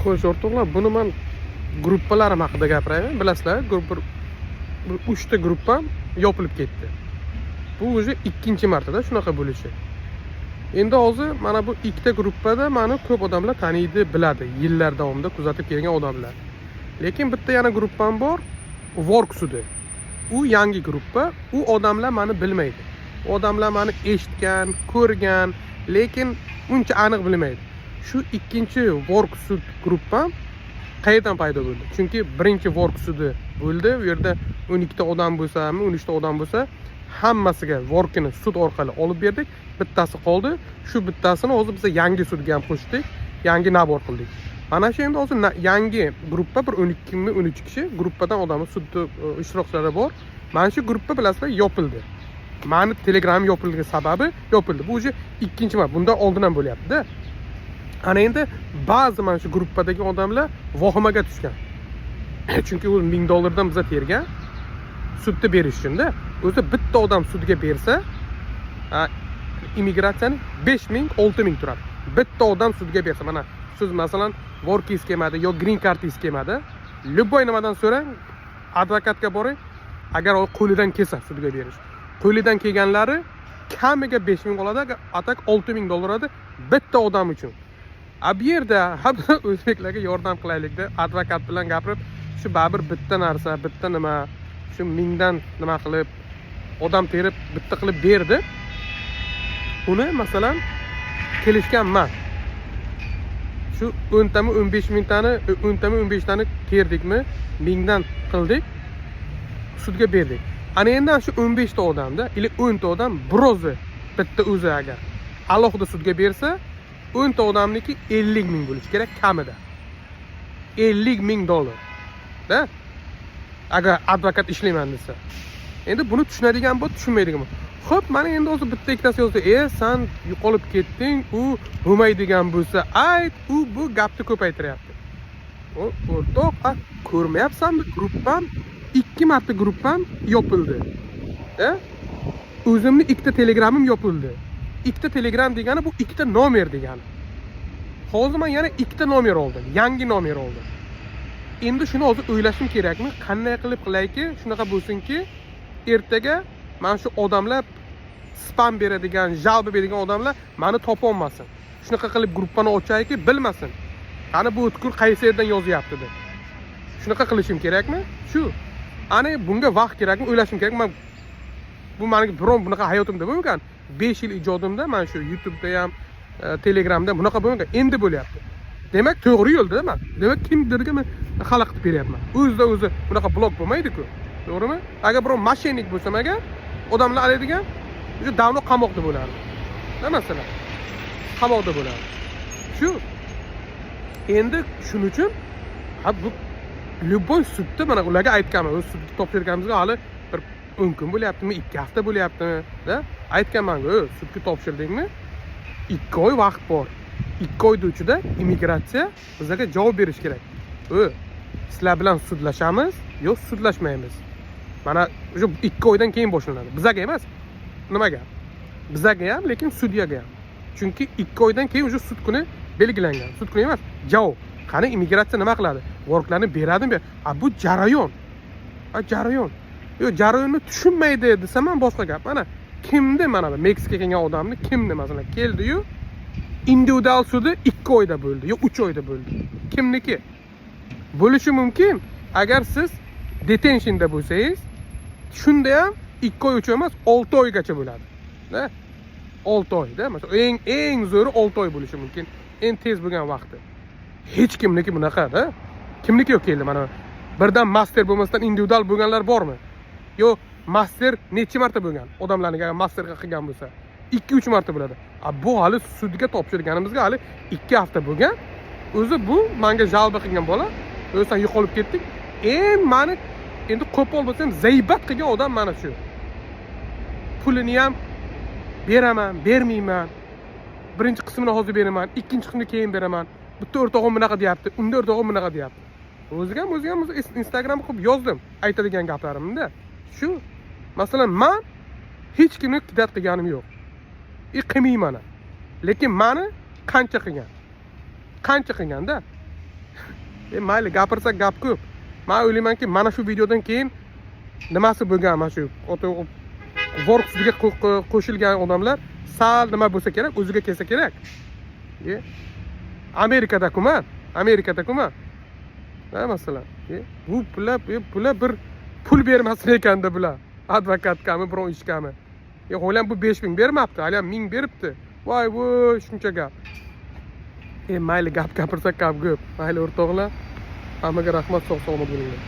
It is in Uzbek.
Xo'sh, o'rtoqlar, buni men gruppalarim haqida gapirayman. Bilasizlar, bir 3 ta gruppam yopilib ketdi. Bu o'zi ikkinchi martada shunaqa bo'lishi. Endi hozir mana bu ikkita gruppada meni ko'p odamlar taniydi, biladi, yillar davomida kuzatib kelgan odamlar. Lekin bitta yana gruppam bor, Work sudi. U yangi gruppa, u odamlar meni bilmaydi. Odamlar meni eshitgan, ko'rgan, lekin uncha aniq bilmaydi. Shu ikkinchi Work sud gruppam qayerdan paydo bo'ldi? Chunki birinchi Work sudi bo'ldi. U yerda 12 ta odam bo'lsami, 13 ta odam bo'lsa, hammasiga Work'ini sud orqali olib berdik. Bittasi qoldi. Shu bittasini hozir biz yangi sudga ham qo'shdik, yangi nabor qildik. Mana shu endi hozir yangi gruppa bir 12 mi 13 kishi gruppadan odamlar sudda ishtirokchilari bor. Mana shu gruppa bilasizlar yopildi. Mani Telegram yopilgan sababi yopildi. Bu o'zi ikkinchi marta. Bundan oldin ham bo'lyapti-da. Ana endi ba'zi mana shu gruppadagi odamlar vahimaga tushgan. Chunki u $1000 dan biza tergan sudda berish uchun-da. O'zi bitta odam sudga bersa, immigratsiyaning 5000, 6000 turadi. Bitta odam sudga bersa, mana siz masalan workingiz kelmadi yo green cardingiz kelmadi, любой nimadan so'rang, advokatga boring, agar u qo'lidan kelsa sudga berish. Qo'lidan kelganlari kamiga 5000 oladi, atak $6000 oladi bitta odam uchun. Bu yerda hamma o'zbeklarga yordam qilaylik-da, advokat bilan gapirib, shu baribir bitta narsa, bitta nima, shu 1000 dan nima qilib odam terib bitta qilib berdi. Uni masalan kelishganman. Shu 10 tami 15000 tani, 10 tami 15 tani terdikmi, 1000 dan qildik, sudga berdik. Ana endi shu 15 ta odamda, ili 10 ta odam birozi bitta o'zi agar alohida sudga bersa, 10 ta odamniki 50 000 bo'lishi kerak kamida. $50 000 da. Agar advokat ishlayman desa. Endi buni tushunadigan bo'l, tushunmaydigan bo'l. Xo'p, mana endi o'zi bitta ikkitasi yozsa, "San yo'qolib ketding, u bo'lmaydigan bo'lsa, ayt, u bu gapni ko'paytiryapti." O'rtoq, ko'rmayapsanmi? Gruppam 2 marta gruppam yopildi. O'zimning ikkita Telegramim yopildi. Ikkita Telegram degani bu ikkita nomer degani. Hozir men yana ikkita nomer oldim, yangi nomer oldim. Endi shuni hozir o'ylashim kerakmi? Qanday qilib qilayki, shunaqa bo'lsinki, ertaga mana shu odamlar spam beradigan, jalb beradigan odamlar meni topa olmasin. Shunaqa qilib gruppani ochayki, bilmasin. Qani bu o'tkur qaysi yerdan yozyapti deb. Shunaqa qilishim kerakmi? Shu. Ana bunga vaqt kerakmi? O'ylashim kerak. Men bu menga biron bunaqa hayotimda bo'lmagan. 5 yil ijodimda mana shu YouTube'da ham, Telegramda bunaqa bo'lmagan. Endi bo'lyapti. Demak, to'g'ri yo'lda men. Demak, kimdirga men xalaqit beryapman. O'zi bunaqa blok bo'lmaydi-ku. To'g'rimi? Agar biror mashinnik bo'lsam agar, odamlar oladigan, o'sha davno qamoqda bo'lardi. Masalan, qamoqda bo'lardi. Shu. Endi shuning uchun bu любой sudda mana ularga aytganman, o'z sudga topshirganimizga hali bir 10 kun bo'lyaptimi, 2 hafta bo'lyaptimi, da? Aytganman-ku, sudga topshirdingmi? 2 oy vaqt bor. 2 oyda ichida immigratsiya bizga javob berish kerak. Sizlar bilan sudlashamiz, yo'q sudlashmaymiz. Mana o'sha 2 oydan keyin boshlanadi. Bizga emas. Nimaga? Bizga ham, lekin sudyaga ham. Chunki 2 oydan keyin o'sha sud kuni belgilangan. Sud kuni emas, javob. Qani immigratsiya nima qiladi? Worklarni beradimi? Bu jarayon. Jarayon. Yo'q, jarayonni tushunmaydi desam ham boshqa gap. Mana kimdi mana bu Meksikaga kelgan odamni kimdi masalan keldi-yu, individual sudi 2 oyda bo'ldi, yo 3 oyda bo'ldi. Kimniki? Bo'lishi mumkin. Agar siz detentionda bo'lsangiz, shunda ham 2 oy 3 oy emas, 6 oygacha bo'ladi. Da? 6 oyda, masalan, eng zo'ri 6 oy bo'lishi mumkin. Eng tez bo'lgan vaqti. Hech kimniki bunaqa-da. Kimniki yo'q keldi mana. Birdan master bo'lmasdan individual bo'lganlar bormi? Yo, master necha marta bo'lgan? Odamlarning agar master qilgan bo'lsa, 2-3 marta bo'ladi. Bu hali sudga topshirganimizga hali 2 hafta bo'lgan. O'zi bu menga jalba qilgan bola, o'zdan yo'qolib ketdik. Meni endi qo'pol bo'lsam zaybat qilgan odam mana shu. Pulini ham beraman, bermayman. Birinchi qismini hozir beraman, ikkinchi qismini keyin beraman. Bitta o'rtog'im bunaqa deyapti, unda o'rtog'im bunaqa deyapti. O'zim Instagramga qo'yib yozdim aytadigan gaplarimda. Shu. Masalan, men hech kimni kiddat qilganim yo'q. Qilmayman. Lekin meni qancha qilgan? Qancha qilganda? mayli gapirsak gap ko'p. Men o'ylaymanki, mana shu videodan keyin nimasi bo'lgan mana shu vork ustiga qo'shilgan odamlar sal nima bo'lsa kerak, o'ziga kelsa kerak. Amerikada-ku. Ha, masalan. Bu pullar bir pul bermasin ekanda bular. Advokatkami, biron ishkami. Hali bu 5000 bermabdi, hali 1000 beribdi. Voy, shuncha gap. Mayli gap gapirsak gap ko'p. Mayli o'rtoqlar. Hammaga rahmat, sog' salomat bo'linglar.